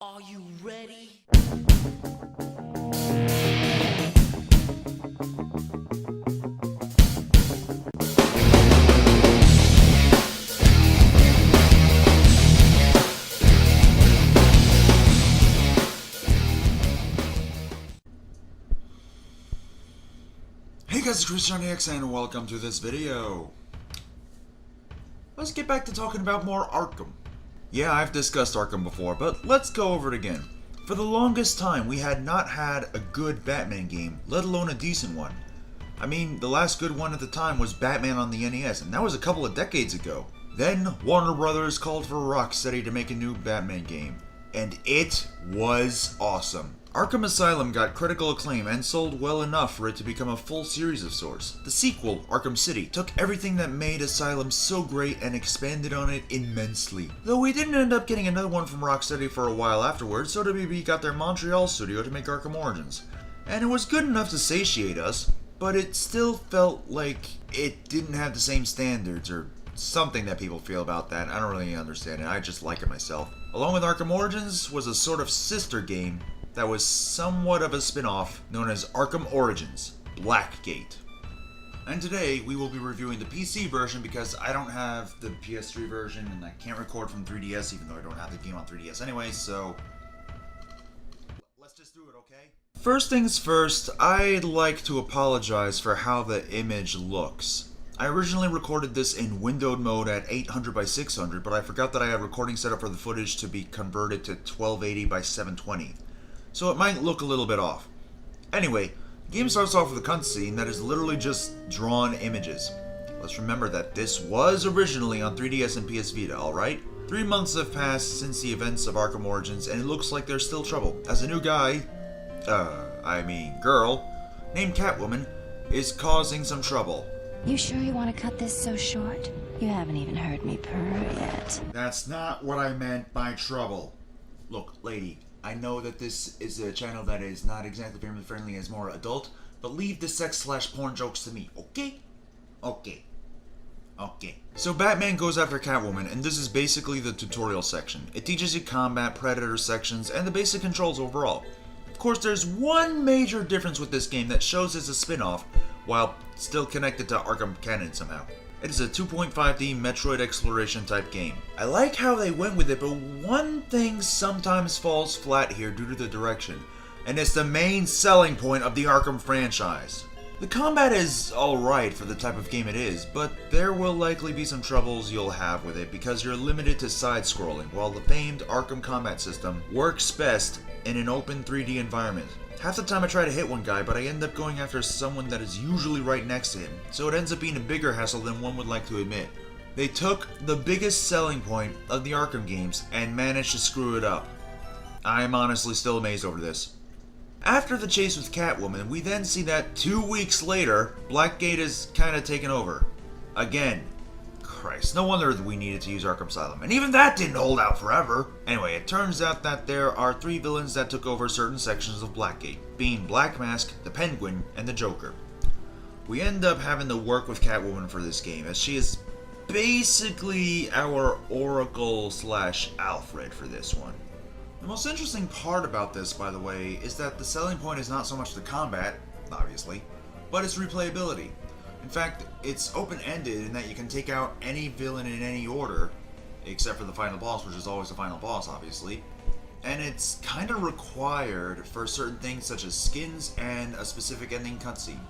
Are you ready? Hey guys, it's CSDX and welcome to this video. Let's get back to talking about more Arkham. Yeah, I've discussed Arkham before, but let's go over it again. For the longest time, we had not had a good Batman game, let alone a decent one. I mean, the last good one at the time was Batman on the NES, and that was a couple of decades ago. Then, Warner Brothers called for Rocksteady to make a new Batman game, and it was awesome. Arkham Asylum got critical acclaim and sold well enough for it to become a full series of sorts. The sequel, Arkham City, took everything that made Asylum so great and expanded on it immensely. Though we didn't end up getting another one from Rocksteady for a while afterwards, so WB got their Montreal studio to make Arkham Origins. And it was good enough to satiate us, but it still felt like it didn't have the same standards or something that people feel about that. I don't really understand it, I just like it myself. Along with Arkham Origins was a sort of sister game that was somewhat of a spin-off known as Arkham Origins, Blackgate. And today we will be reviewing the PC version because I don't have the PS3 version and I can't record from 3DS even though I don't have the game on 3DS anyway, so let's just do it, okay? First things first, I'd like to apologize for how the image looks. I originally recorded this in windowed mode at 800 by 600, but I forgot that I had recording set up for the footage to be converted to 1280 by 720. So it might look a little bit off. Anyway, the game starts off with a cutscene that is literally just drawn images. Let's remember that this was originally on 3DS and PS Vita, alright? 3 months have passed since the events of Arkham Origins, and it looks like there's still trouble, as a new girl, named Catwoman, is causing some trouble. You sure you want to cut this so short? You haven't even heard me purr yet. That's not what I meant by trouble. Look, lady, I know that this is a channel that is not exactly family friendly, as more adult, but leave the sex/porn jokes to me, okay? Okay. So Batman goes after Catwoman, and this is basically the tutorial section. It teaches you combat, predator sections, and the basic controls overall. Of course, there's one major difference with this game that shows it's a spin-off, while still connected to Arkham canon somehow. It is a 2.5D Metroid exploration type game. I like how they went with it, but one thing sometimes falls flat here due to the direction, and it's the main selling point of the Arkham franchise. The combat is alright for the type of game it is, but there will likely be some troubles you'll have with it because you're limited to side-scrolling, while the famed Arkham combat system works best in an open 3D environment. Half the time I try to hit one guy, but I end up going after someone that is usually right next to him, so it ends up being a bigger hassle than one would like to admit. They took the biggest selling point of the Arkham games and managed to screw it up. I am honestly still amazed over this. After the chase with Catwoman, we then see that 2 weeks later, Blackgate is kinda taken over. Again. Christ, no wonder we needed to use Arkham Asylum, and even that didn't hold out forever. Anyway, it turns out that there are 3 villains that took over certain sections of Blackgate, being Black Mask, the Penguin, and the Joker. We end up having to work with Catwoman for this game, as she is basically our Oracle/Alfred for this one. The most interesting part about this, by the way, is that the selling point is not so much the combat, obviously, but its replayability. In fact, it's open-ended in that you can take out any villain in any order, except for the final boss, which is always the final boss, obviously. And it's kind of required for certain things such as skins and a specific ending cutscene.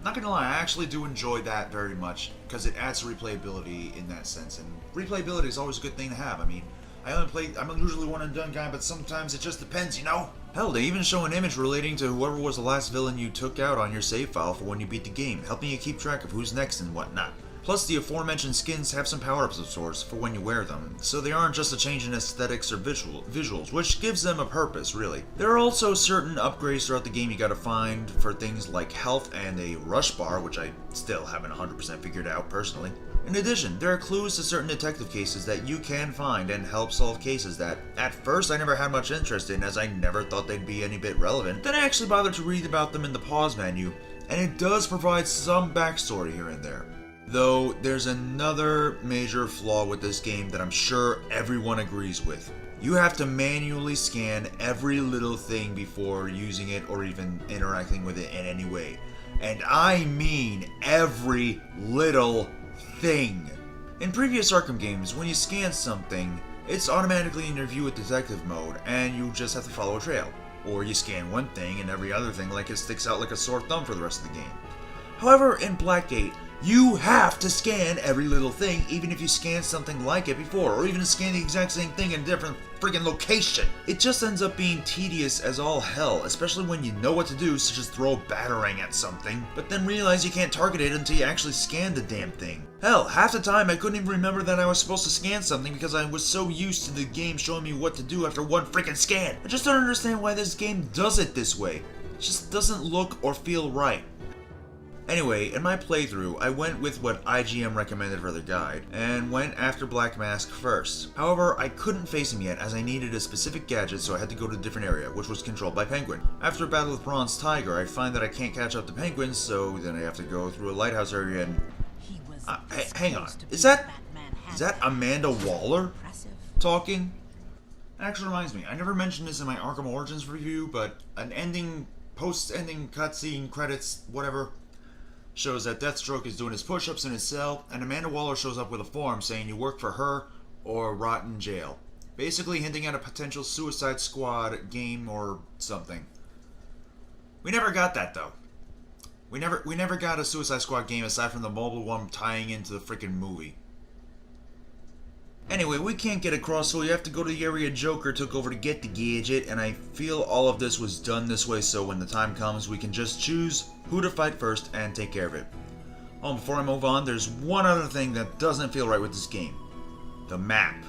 Not gonna lie, I actually do enjoy that very much, because it adds to replayability in that sense, and replayability is always a good thing to have. I mean, I'm usually one and done guy, but sometimes it just depends, you know? Hell, they even show an image relating to whoever was the last villain you took out on your save file for when you beat the game, helping you keep track of who's next and whatnot. Plus, the aforementioned skins have some power-ups of sorts for when you wear them, so they aren't just a change in aesthetics or visuals, which gives them a purpose, really. There are also certain upgrades throughout the game you gotta find for things like health and a rush bar, which I still haven't 100% figured out personally. In addition, there are clues to certain detective cases that you can find and help solve cases that, at first, I never had much interest in, as I never thought they'd be any bit relevant. Then I actually bothered to read about them in the pause menu, and it does provide some backstory here and there. Though, there's another major flaw with this game that I'm sure everyone agrees with. You have to manually scan every little thing before using it or even interacting with it in any way. And I mean every little thing. In previous Arkham games, when you scan something, it's automatically in your view with detective mode, and you just have to follow a trail. Or you scan one thing and every other thing like it sticks out like a sore thumb for the rest of the game. However, in Blackgate, you have to scan every little thing, even if you scan something like it before, or even scan the exact same thing in a different friggin' location. It just ends up being tedious as all hell, especially when you know what to do, such as throw a batarang at something, but then realize you can't target it until you actually scan the damn thing. Hell, half the time I couldn't even remember that I was supposed to scan something because I was so used to the game showing me what to do after one freaking scan. I just don't understand why this game does it this way. It just doesn't look or feel right. Anyway, in my playthrough, I went with what IGM recommended for the guide, and went after Black Mask first. However, I couldn't face him yet as I needed a specific gadget, so I had to go to a different area, which was controlled by Penguin. After a battle with Bronze Tiger, I find that I can't catch up to Penguin, so then I have to go through a lighthouse area and... hang on, is that Amanda Waller talking? Actually reminds me, I never mentioned this in my Arkham Origins review, but an ending, post-ending cutscene, credits, whatever, shows that Deathstroke is doing his push-ups in his cell, and Amanda Waller shows up with a form saying you work for her or rot in jail. Basically hinting at a potential Suicide Squad game or something. We never got that though. We never got a Suicide Squad game aside from the mobile one tying into the freaking movie. Anyway, we can't get across, so we have to go to the area Joker took over to get the gadget, and I feel all of this was done this way so when the time comes, we can just choose who to fight first and take care of it. Oh, before I move on, there's one other thing that doesn't feel right with this game. The map.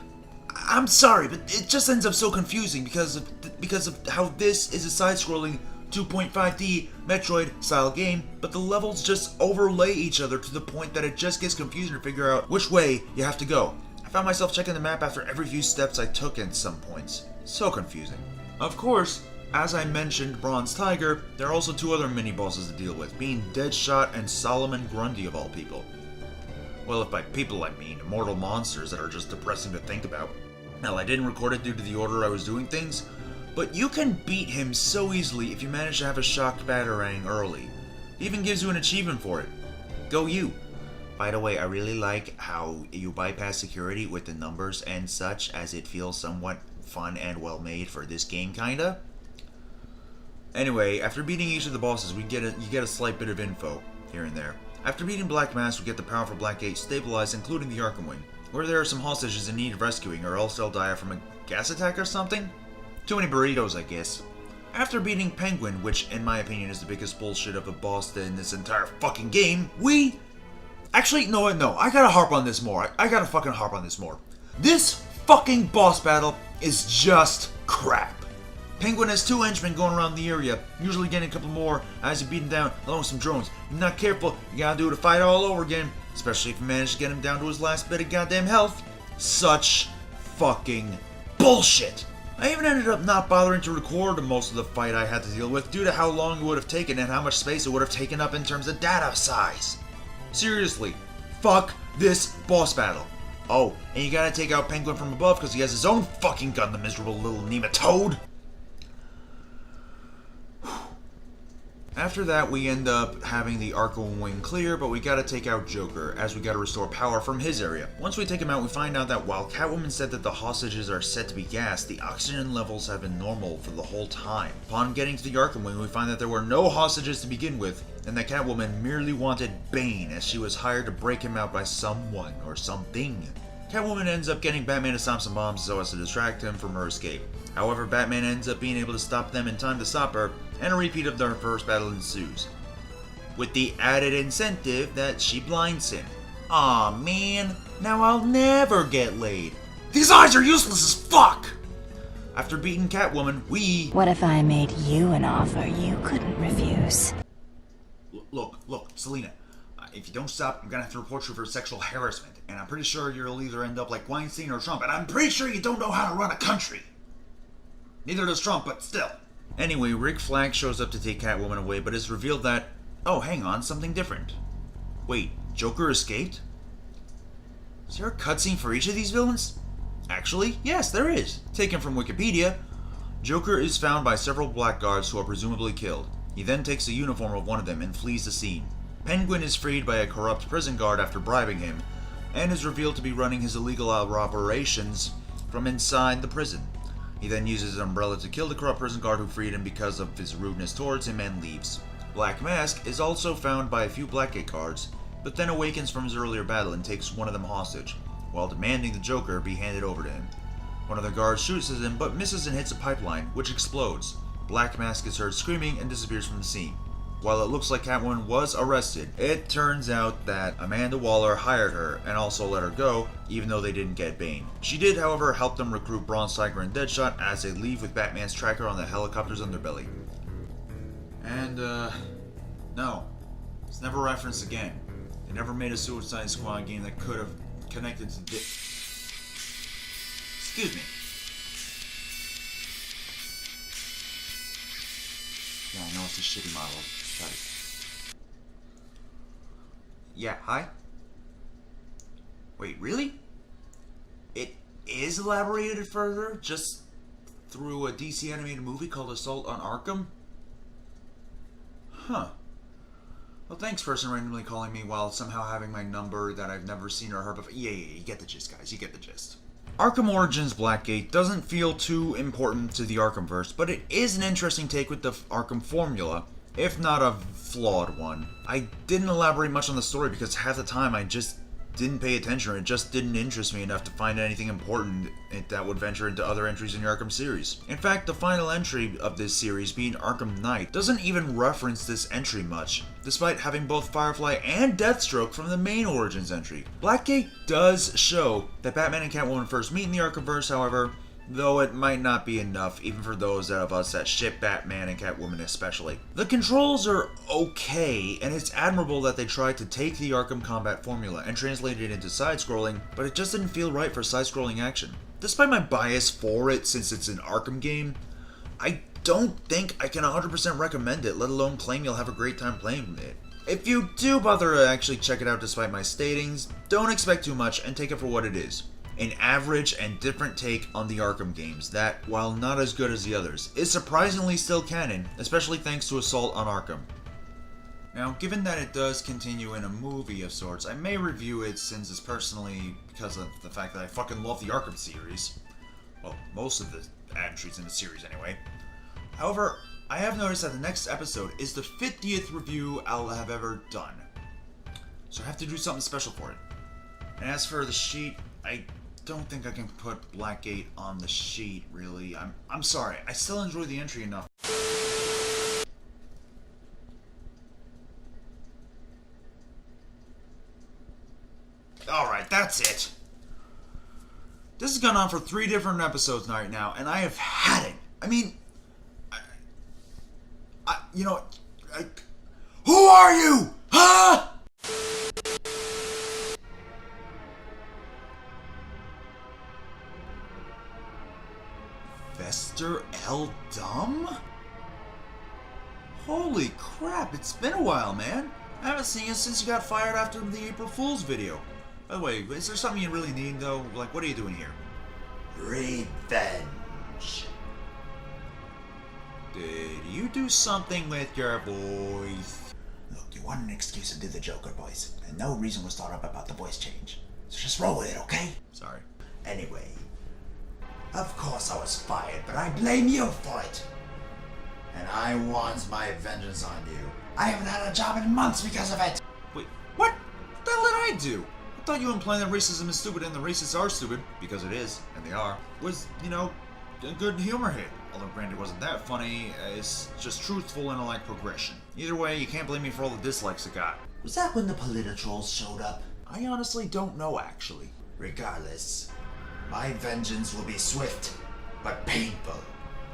I'm sorry, but it just ends up so confusing because of how this is a side-scrolling 2.5D Metroid-style game, but the levels just overlay each other to the point that it just gets confusing to figure out which way you have to go. I found myself checking the map after every few steps I took at some points. So confusing. Of course, as I mentioned Bronze Tiger, there are also two other mini-bosses to deal with, being Deadshot and Solomon Grundy of all people. Well, if by people I mean immortal monsters that are just depressing to think about. Hell, I didn't record it due to the order I was doing things, but you can beat him so easily if you manage to have a shocked batarang early. He even gives you an achievement for it. Go you! By the way, I really like how you bypass security with the numbers and such, as it feels somewhat fun and well made for this game, kinda. Anyway, after beating each of the bosses, you get a slight bit of info here and there. After beating Black Mask, we get the powerful Blackgate stabilized, including the Arkham wing, where there are some hostages in need of rescuing, or else they'll die from a gas attack or something? Too many burritos, I guess. After beating Penguin, which in my opinion is the biggest bullshit of a boss in this entire fucking game, we... Actually, no, I gotta harp on this more. I gotta fucking harp on this more. This fucking boss battle is just crap. Penguin has two henchmen going around the area, usually getting a couple more as you beat him down along with some drones. If you're not careful, you gotta do the fight all over again, especially if you manage to get him down to his last bit of goddamn health. Such fucking bullshit. I even ended up not bothering to record most of the fight I had to deal with due to how long it would have taken and how much space it would have taken up in terms of data size. Seriously, fuck this boss battle. Oh, and you gotta take out Penguin from above because he has his own fucking gun, the miserable little nematode. After that, we end up having the Arkham wing clear, but we gotta take out Joker, as we gotta restore power from his area. Once we take him out, we find out that while Catwoman said that the hostages are set to be gassed, the oxygen levels have been normal for the whole time. Upon getting to the Arkham wing, we find that there were no hostages to begin with, and that Catwoman merely wanted Bane, as she was hired to break him out by someone or something. Catwoman ends up getting Batman to stop some bombs so as to distract him from her escape. However, Batman ends up being able to stop them in time to stop her, and a repeat of their first battle ensues. With the added incentive that she blinds him. Aw man, now I'll never get laid. These eyes are useless as fuck! After beating Catwoman, we... What if I made you an offer you couldn't refuse? Look, Selena. If you don't stop, I'm gonna have to report you for sexual harassment. And I'm pretty sure you'll either end up like Weinstein or Trump. And I'm pretty sure you don't know how to run a country. Neither does Trump, but still. Anyway, Rick Flag shows up to take Catwoman away, but it's revealed that... Oh, hang on, something different. Wait, Joker escaped? Is there a cutscene for each of these villains? Actually, yes, there is. Taken from Wikipedia, Joker is found by several blackguards who are presumably killed. He then takes the uniform of one of them and flees the scene. Penguin is freed by a corrupt prison guard after bribing him, and is revealed to be running his illegal operations from inside the prison. He then uses his umbrella to kill the corrupt prison guard who freed him because of his rudeness towards him and leaves. Black Mask is also found by a few Blackgate guards, but then awakens from his earlier battle and takes one of them hostage, while demanding the Joker be handed over to him. One of the guards shoots at him but misses and hits a pipeline, which explodes. Black Mask is heard screaming and disappears from the scene. While it looks like Catwoman was arrested, it turns out that Amanda Waller hired her and also let her go, even though they didn't get Bane. She did, however, help them recruit Bronze Tiger and Deadshot as they leave with Batman's tracker on the helicopter's underbelly. And, no. It's never referenced again. They never made a Suicide Squad game that could have connected to Excuse me. Yeah, I know it's a shitty model. But... Yeah, hi? Wait, really? It is elaborated further just through a DC animated movie called Assault on Arkham? Huh. Well, thanks, person randomly calling me while somehow having my number that I've never seen or heard before. Yeah, you get the gist, guys. You get the gist. Arkham Origins Blackgate doesn't feel too important to the Arkhamverse, but it is an interesting take with the Arkham formula, if not a flawed one. I didn't elaborate much on the story because half the time I just didn't pay attention, or it just didn't interest me enough to find anything important that would venture into other entries in the Arkham series. In fact, the final entry of this series, being Arkham Knight, doesn't even reference this entry much, despite having both Firefly and Deathstroke from the main Origins entry. Blackgate does show that Batman and Catwoman first meet in the Arkhamverse, however, though it might not be enough, even for those of us that ship Batman and Catwoman especially. The controls are okay, and it's admirable that they tried to take the Arkham combat formula and translate it into side-scrolling, but it just didn't feel right for side-scrolling action. Despite my bias for it since it's an Arkham game, I don't think I can 100% recommend it, let alone claim you'll have a great time playing it. If you do bother to actually check it out despite my statings, don't expect too much and take it for what it is. An average and different take on the Arkham games that, while not as good as the others, is surprisingly still canon, especially thanks to Assault on Arkham. Now, given that it does continue in a movie of sorts, I may review it since it's personally because of the fact that I fucking love the Arkham series. Well, most of the entries in the series anyway. However, I have noticed that the next episode is the 50th review I'll have ever done. So I have to do something special for it. And as for the sheet, I don't think I can put Blackgate on the sheet, really. I'm sorry. I still enjoy the entry enough. Alright, that's it. This has gone on for 3 different episodes right now, and I have had it. I mean, you know, who are you? Huh? Vester L. Dumb? Holy crap, it's been a while, man. I haven't seen you since you got fired after the April Fool's video. By the way, is there something you really need, though? Like, what are you doing here? Revenge. Did you do something with your voice? Look, you want an excuse to do the Joker voice, and no reason was thought up about the voice change. So just roll with it, okay? Sorry. Anyway, of course I was fired, but I blame you for it. And I want my vengeance on you. I haven't had a job in months because of it. Wait, what? What the hell did I do? I thought you implying that racism is stupid and the racists are stupid, because it is, and they are, was, you know, a good humor hit. Although granted it wasn't that funny, it's just truthful and a like progression. Either way, you can't blame me for all the dislikes it got. Was that when the Politotrolls showed up? I honestly don't know, actually. Regardless, my vengeance will be swift, but painful.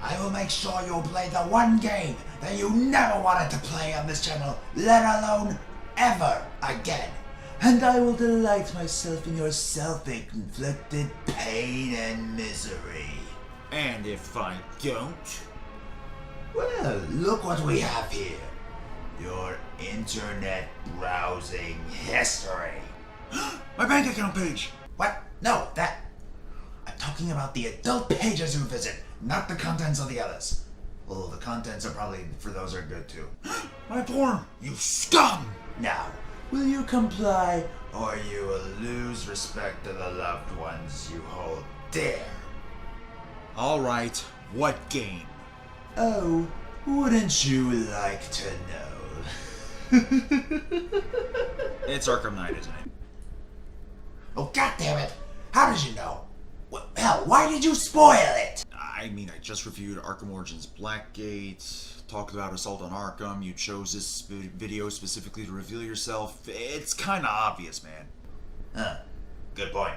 I will make sure you'll play the one game that you never wanted to play on this channel, let alone ever again. And I will delight myself in your self-inflicted pain and misery. And if I don't? Well, look what we have here. Your internet browsing history. My bank account page! What? No, that... I'm talking about the adult pages you visit, not the contents of the others. Although the contents are probably for those are good too. My form! You scum! Now, will you comply, or you will lose respect to the loved ones you hold dear? Alright, what game? Oh, wouldn't you like to know? It's Arkham Knight, isn't it? Oh, goddammit! How did you know? Hell, why did you spoil it? I mean, I just reviewed Arkham Origins Blackgate, talked about Assault on Arkham, you chose this video specifically to reveal yourself. It's kinda obvious, man. Huh. Good point.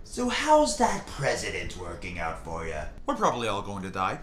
So how's that president working out for you? We're probably all going to die.